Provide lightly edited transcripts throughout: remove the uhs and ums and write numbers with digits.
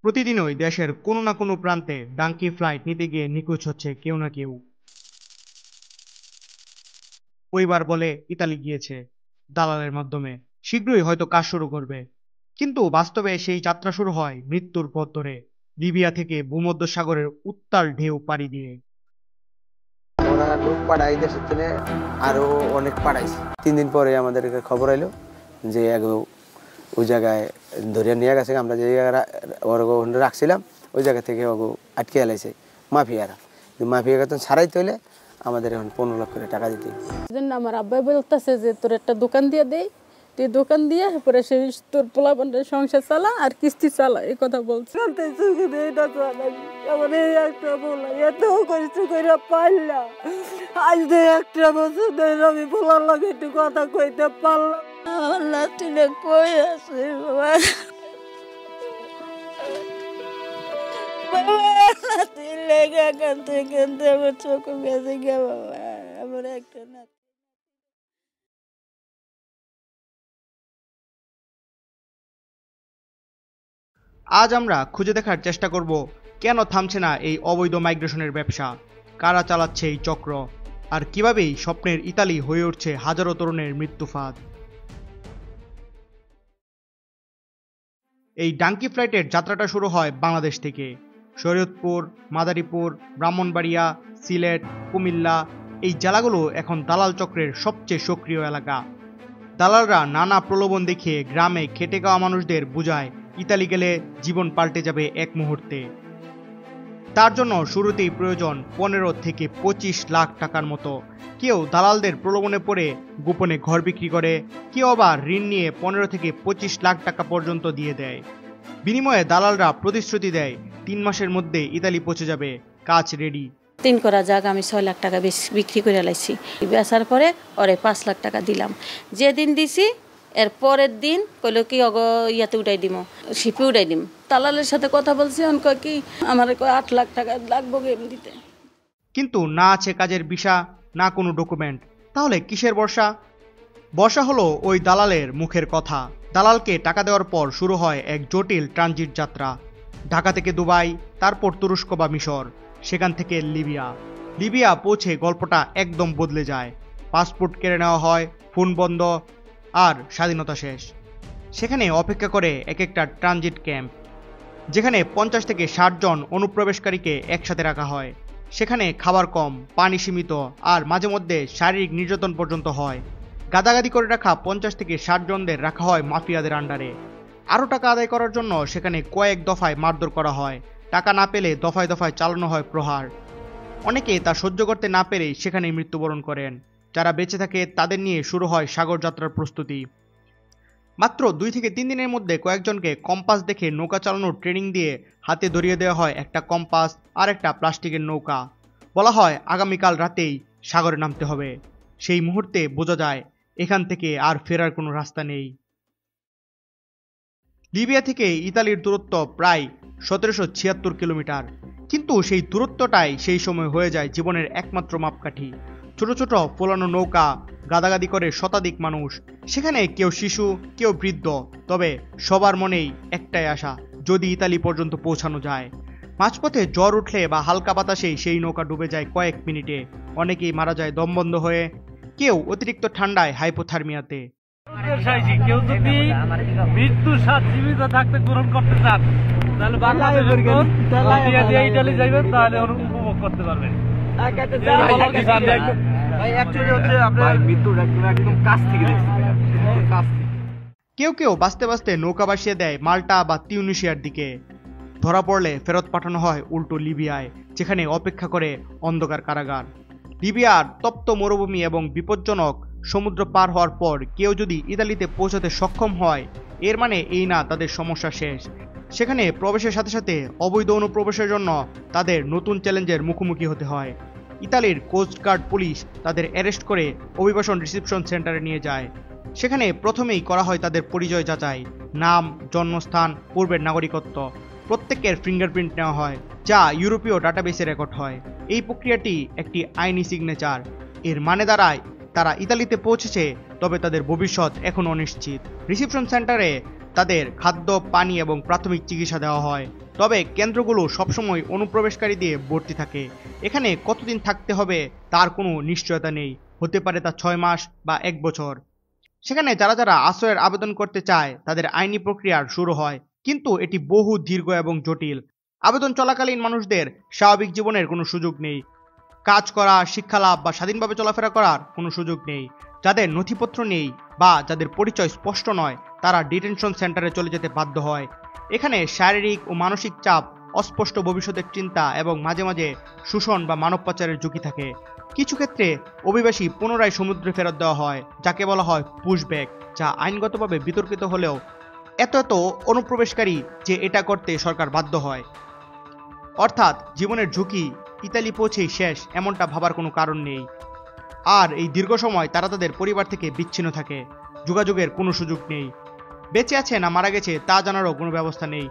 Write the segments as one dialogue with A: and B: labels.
A: প্রতিদিনই দেশের কোনো না কোনো প্রান্তে ডাঙ্কি ফ্লাইট নিতে গিয়ে নিখোঁজ হচ্ছে কেউ না কেউ। পরিবার বলে ইতালি গিয়েছে দালালের মাধ্যমে, শীঘ্রই হয়তো কাজ শুরু করবে। কিন্তু বাস্তবে সেই যাত্রা শুরু হয় মৃত্যুর পথ ধরে, লিবিয়া থেকে ভূমধ্যসাগরের উত্তাল ঢেউ পাড়ি দিয়ে।
B: ওরা লোক পাঠাই দেশের থেকে, আরো অনেক পাঠাইছে। 3 দিন পরে আমাদের খবর এলো যে ওই জায়গায় ধরে নিয়ে গেছে। আমরা যে জায়গায় রাখছিলাম ওই জায়গা থেকে আটকে এলাইছে মাফিয়ারা। মাফিয়াকে তো ছাড়াইতে হলে আমাদের এখন 15 লাখ করে টাকা দিতে।
C: আমার আব্বাই বলতেছে যে তোর একটা দোকান দিয়ে দেই, তুই দোকান দিয়ে পরে সেই তোর পোলাপানের সংসার চালা আর কিস্তি চালা, এই কথা বলছে। এত কষ্ট করে পারলাম, আজ একটা বছর ধরে আমি পোলার লগে একটু কথা কইতে পারলাম। আমার নাতিনে কই আছে বাবা, নাতি লেগে কানতে কানতে আমার চোখ বেঁচে গে বাবা, আমার একটা নাতি।
A: আজ আমরা খুঁজে দেখার চেষ্টা করব কেন থামছে না এই অবৈধ মাইগ্রেশনের ব্যবসা, কারা চালাচ্ছে এই চক্র, আর কিভাবেই স্বপ্নের ইতালি হয়ে উঠছে হাজারো তরুণের মৃত্যু ফাঁদ। এই ডাঙ্কি ফ্লাইটের যাত্রাটা শুরু হয় বাংলাদেশ থেকে। শরীয়তপুর, মাদারীপুর, ব্রাহ্মণবাড়িয়া, সিলেট, কুমিল্লা এই জেলাগুলো এখন দালাল চক্রের সবচেয়ে সক্রিয় এলাকা। দালালরা নানা প্রলোভন দেখিয়ে গ্রামে খেটে খাওয়া মানুষদের বুঝায় ইতালি গেলে জীবন পাল্টে যাবে এক মুহূর্তে। তার জন্য শুরুতেই প্রয়োজন 15 থেকে 25 লাখ টাকার মতো। কেউ দালালদের প্রলোভনে পড়ে গোপনে ঘর বিক্রি করে, কেউ আবার ঋণ নিয়ে 15 থেকে 25 লাখ টাকা পর্যন্ত দিয়ে দেয়। বিনিময়ে দালালরা প্রতিশ্রুতি দেয় 3 মাসের মধ্যে ইতালি পৌঁছে যাবে, কাজ রেডি।
C: 3 করা জায়গা আমি 6 লাখ টাকা বিক্রি করে লাইছি। বেচার পরে ওরে 5 লাখ টাকা দিলাম। যেদিন দিছি এর পরের দিন কইল কি ইয়াতে উঠাই দিম, শিপে উঠাই দিম। দালালের সাথে কথা বলছি, অনক কি আমার 8 লাখ টাকা লাগবো গেম দিতে।
A: কিন্তু না আছে কাজের ভিসা, না কোনো ডকুমেন্ট। তাহলে কিসের ভরসা? ভরসা হলো ওই দালালের মুখের কথা। দালালকে টাকা দেওয়ার পর শুরু হয় এক জটিল ট্রানজিট যাত্রা। ঢাকা থেকে দুবাই, তারপর তুরস্ক বা মিশর, সেখান থেকে লিবিয়া। লিবিয়া পৌঁছে গল্পটা একদম বদলে যায়। পাসপোর্ট কেড়ে নেওয়া হয়, ফোন বন্ধ, আর স্বাধীনতা শেষ। সেখানে অপেক্ষা করে এক একটা ট্রানজিট ক্যাম্প, যেখানে 50 থেকে 60 জন অনুপ্রবেশকারীকে একসাথে রাখা হয়। সেখানে খাবার কম, পানি সীমিত, আর মাঝে মধ্যে শারীরিক নির্যাতন পর্যন্ত হয়। গাদাগাদি করে রাখা 50 থেকে 60 জনদের রাখা হয় মাফিয়াদের আন্ডারে। আরও টাকা আদায় করার জন্য সেখানে কয়েক দফায় মারধর করা হয়। টাকা না পেলে দফায় দফায় চালানো হয় প্রহার। অনেকে তা সহ্য করতে না পেরে সেখানেই মৃত্যুবরণ করেন। যারা বেঁচে থাকে তাদের নিয়ে শুরু হয় সাগর যাত্রার প্রস্তুতি। মাত্র 2 থেকে 3 দিনের মধ্যে কয়েকজনকে কম্পাস দেখে নৌকা চালানোর ট্রেনিং দিয়ে হাতে ধরিয়ে দেওয়া হয় একটা কম্পাস আর একটা প্লাস্টিকের নৌকা। বলা হয় আগামীকাল রাতেই সাগরে নামতে হবে। সেই মুহূর্তে বোঝা যায় এখান থেকে আর ফেরার কোনো রাস্তা নেই। লিবিয়া থেকে ইতালির দূরত্ব প্রায় 1776 কিলোমিটার। কিন্তু সেই দূরত্বটাই সেই সময় হয়ে যায় জীবনের একমাত্র মাপকাঠি। ছোট ছোট ফোলানো নৌকা, গাদাগাদি করে শতাধিক মানুষ। সেখানে কেউ শিশু, কেউ বৃদ্ধ, তবে সবার মনেই একটাই আশা, যদি ইতালি পর্যন্ত পৌঁছানো যায়। মাঝপথে জ্বর উঠলে বা হালকা বাতাসেই সেই নৌকা ডুবে যায় কয়েক মিনিটে। অনেকেই মারা যায় দমবন্ধ হয়ে, কেউ অতিরিক্ত ঠান্ডায় হাইপোথার্মিয়াতে।
D: কেউ যদি মৃত্যুর স্বাদ জীবিত থাকতে গ্রহণ করতে চান তাহলে বাংলাদেশ ইটালি যাইবেন, তাহলে উপভোগ করতে পারবেন।
A: কেউ কেউ বাঁচতে বাঁচতে নৌকা ভাসিয়ে দেয় মাল্টা বা তিউনিসিয়ার দিকে। ধরা পড়লে ফেরত পাঠানো হয় উল্টো লিবিয়ায়, যেখানে অপেক্ষা করে অন্ধকার কারাগার। লিবিয়ার তপ্ত মরুভূমি এবং বিপজ্জনক সমুদ্র পার হওয়ার পর কেউ যদি ইতালিতে পৌঁছাতে সক্ষম হয়, এর মানে এই না তাদের সমস্যা শেষ। সেখানে প্রবেশের সাথে সাথে অবৈধ অনুপ্রবেশের জন্য তাদের নতুন চ্যালেঞ্জের মুখোমুখি হতে হয়। ইতালির কোস্টগার্ড পুলিশ তাদের অ্যারেস্ট করে অভিবাসন রিসিপশন সেন্টারে নিয়ে যায়। সেখানে প্রথমেই করা হয় তাদের পরিচয় যাচাই, নাম, জন্মস্থান, পূর্বের নাগরিকত্ব। প্রত্যেকের ফিঙ্গারপ্রিন্ট নেওয়া হয়, যা ইউরোপীয় ডাটাবেসে রেকর্ড হয়। এই প্রক্রিয়াটি একটি আইনি সিগনেচার। এর মানে দাঁড়ায় তারা ইতালিতে পৌঁছেছে, তবে তাদের ভবিষ্যৎ এখনও অনিশ্চিত। রিসিপশন সেন্টারে তাদের খাদ্য, পানি এবং প্রাথমিক চিকিৎসা দেওয়া হয়। তবে কেন্দ্রগুলো সবসময় অনুপ্রবেশকারী দিয়ে ভর্তি থাকে। এখানে কতদিন থাকতে হবে তার কোনো নিশ্চয়তা নেই, হতে পারে তা 6 মাস বা 1 বছর। সেখানে যারা যারা আশ্রয়ের আবেদন করতে চায় তাদের আইনি প্রক্রিয়া শুরু হয়, কিন্তু এটি বহু দীর্ঘ এবং জটিল। আবেদন চলাকালীন মানুষদের স্বাভাবিক জীবনের কোনো সুযোগ নেই, কাজ করা, শিক্ষা লাভ বা স্বাধীনভাবে চলাফেরা করার কোনো সুযোগ নেই। যাদের নথিপত্র নেই বা যাদের পরিচয় স্পষ্ট নয় তারা ডিটেনশন সেন্টারে চলে যেতে বাধ্য হয়। এখানে শারীরিক ও মানসিক চাপ, অস্পষ্ট ভবিষ্যতের চিন্তা এবং মাঝে মাঝে শোষণ বা মানব পাচারের ঝুঁকি থাকে। কিছু ক্ষেত্রে অভিবাসী পুনরায় সমুদ্রে ফেরত দেওয়া হয়, যাকে বলা হয় পুশব্যাক, যা আইনগতভাবে বিতর্কিত হলেও এত অনুপ্রবেশকারী যে এটা করতে সরকার বাধ্য হয়। অর্থাৎ জীবনের ঝুঁকি ইতালি পৌঁছেই শেষ এমনটা ভাবার কোনো কারণ নেই। আর এই দীর্ঘ সময় তারা তাদের পরিবার থেকে বিচ্ছিন্ন থাকে, যোগাযোগের কোনো সুযোগ নেই। বেঁচে আছে না মারা গেছে তা জানারও কোনো ব্যবস্থা নেই।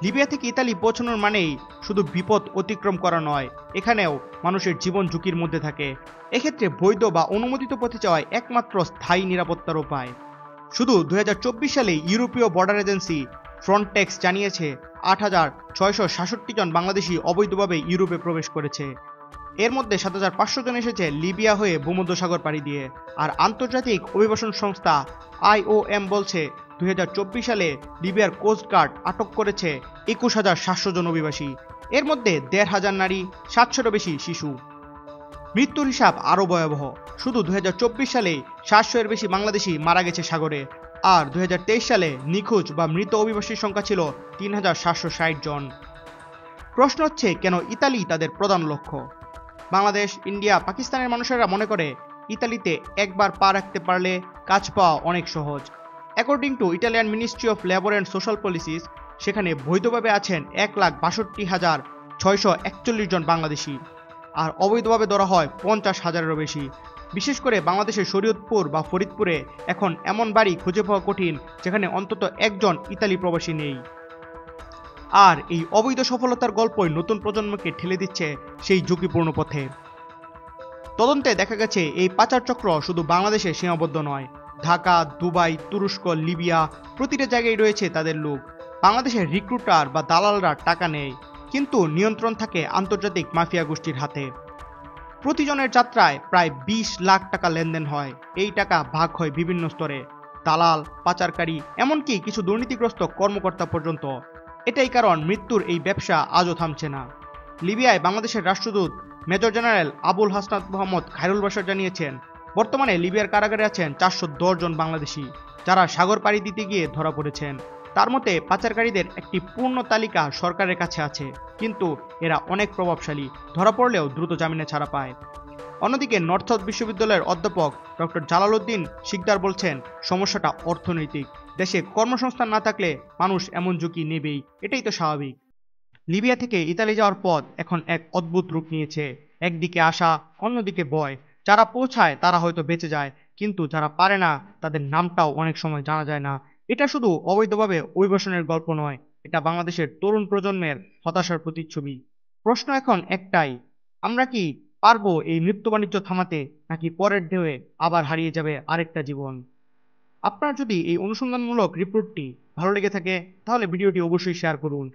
A: লিবিয়া থেকে ইতালি পৌঁছানোর মানেই শুধু বিপদ অতিক্রম করা নয়, এখানেও মানুষের জীবন ঝুঁকির মধ্যে থাকে। এক্ষেত্রে বৈধ বা অনুমোদিত পথে যাওয়াই একমাত্র স্থায়ী নিরাপত্তার উপায়। শুধু 2024 সালে ইউরোপীয় বর্ডার এজেন্সি ফ্রন্টেক্স জানিয়েছে 8,666 জন বাংলাদেশি অবৈধভাবে ইউরোপে প্রবেশ করেছে। এর মধ্যে 7,500 জন এসেছে লিবিয়া হয়ে ভূমধ্যসাগর পাড়ি দিয়ে। আর আন্তর্জাতিক অভিবাসন সংস্থা IOM বলছে 2024 সালে লিবিয়ার কোস্টগার্ড আটক করেছে 21,700 জন অভিবাসী। এর মধ্যে 1,500 নারী, 700-ও বেশি শিশু। মৃত্যুর হিসাব আরও ভয়াবহ। শুধু 2024 সালে 700-এর বেশি বাংলাদেশি মারা গেছে সাগরে। আর 2023 সালে নিখোঁজ বা মৃত অভিবাসীর সংখ্যা ছিল 3,760 জন। প্রশ্ন হচ্ছে, কেন ইতালি তাদের প্রধান লক্ষ্য? বাংলাদেশ, ইন্ডিয়া, পাকিস্তানের মানুষেরা মনে করে ইতালিতে একবার পা রাখতে পারলে কাজ পাওয়া অনেক সহজ। According to Italian ministry of labour and social policies, সেখানে বৈধভাবে আছেন 1,62,641 জন বাংলাদেশি, আর অবৈধভাবে ধরা হয় 50,000-এরও বেশি। বিশেষ করে বাংলাদেশের শরীয়তপুর বা ফরিদপুরে এখন এমন বাড়ি খুঁজে পাওয়া কঠিন যেখানে অন্তত একজন ইতালি প্রবাসী নেই। আর এই অবৈধ সফলতার গল্পই নতুন প্রজন্মকে ঠেলে দিচ্ছে সেই ঝুঁকিপূর্ণ পথে। তদন্তে দেখা গেছে এই পাচার চক্র শুধু বাংলাদেশে সীমাবদ্ধ নয়। ঢাকা, দুবাই, তুরস্ক, লিবিয়া, প্রতিটা জায়গায় রয়েছে তাদের লোক। বাংলাদেশের রিক্রুটার বা দালালরা টাকা নেয়, কিন্তু নিয়ন্ত্রণ থাকে আন্তর্জাতিক মাফিয়া গোষ্ঠীর হাতে। প্রতিজনের যাত্রায় প্রায় 20 লাখ টাকা লেনদেন হয়। এই টাকা ভাগ হয় বিভিন্ন স্তরে, দালাল, পাচারকারী, এমনকি কিছু দুর্নীতিগ্রস্ত কর্মকর্তা পর্যন্ত। এটাই কারণ মৃত্যুর এই ব্যবসা আজও থামছে না। লিবিয়ায় বাংলাদেশের রাষ্ট্রদূত মেজর জেনারেল আবুল হাসনাত মোহাম্মদ খায়রুল বাশার জানিয়েছেন, বর্তমানে লিবিয়ার কারাগারে আছেন 410 জন বাংলাদেশি, যারা সাগর পাড়ি দিতে গিয়ে ধরা পড়েছেন। তার মতে পাচারকারীদের একটি পূর্ণ তালিকা সরকারের কাছে আছে, কিন্তু এরা অনেক প্রভাবশালী, ধরা পড়লেও দ্রুত জামিনে ছাড়া পায়। অন্যদিকে নর্থ সাউথ বিশ্ববিদ্যালয়ের অধ্যাপক ডক্টর জালালউদ্দিন শিকদার বলছেন, সমস্যাটা অর্থনৈতিক। দেশে কর্মসংস্থান না থাকলে মানুষ এমন ঝুঁকি নেবেই, এটাই তো স্বাভাবিক। লিবিয়া থেকে ইতালি যাওয়ার পথ এখন এক অদ্ভুত রূপ নিয়েছে। একদিকে আশা, অন্যদিকে ভয়। যারা পৌঁছায় তারা হয়তো বেঁচে যায়, কিন্তু যারা পারে না তাদের নামটাও অনেক সময় জানা যায় না। এটা শুধু অবৈধভাবে অভিবাসনের গল্প নয়, এটা বাংলাদেশের তরুণ প্রজন্মের হতাশার প্রতিচ্ছবি। প্রশ্ন এখন একটাই, আমরা কি পারবো এই মৃত্যু বাণিজ্য থামাতে, নাকি পরের ঢেউয়ে আবার হারিয়ে যাবে আরেকটা জীবন? আপনার যদি এই অনুসন্ধানমূলক রিপোর্টটি ভালো লেগে থাকে তাহলে ভিডিওটি অবশ্যই শেয়ার করুন,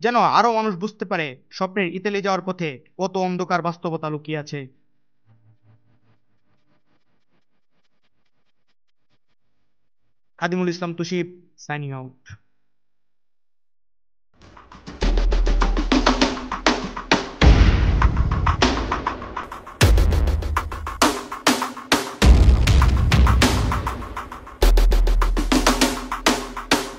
A: যেন আরও মানুষ বুঝতে পারে স্বপ্নের ইতালি যাওয়ার পথে কত অন্ধকার বাস্তবতা লুকিয়ে আছে। খাদিমুল ইসলাম তুষিব, সাইনিং আউট।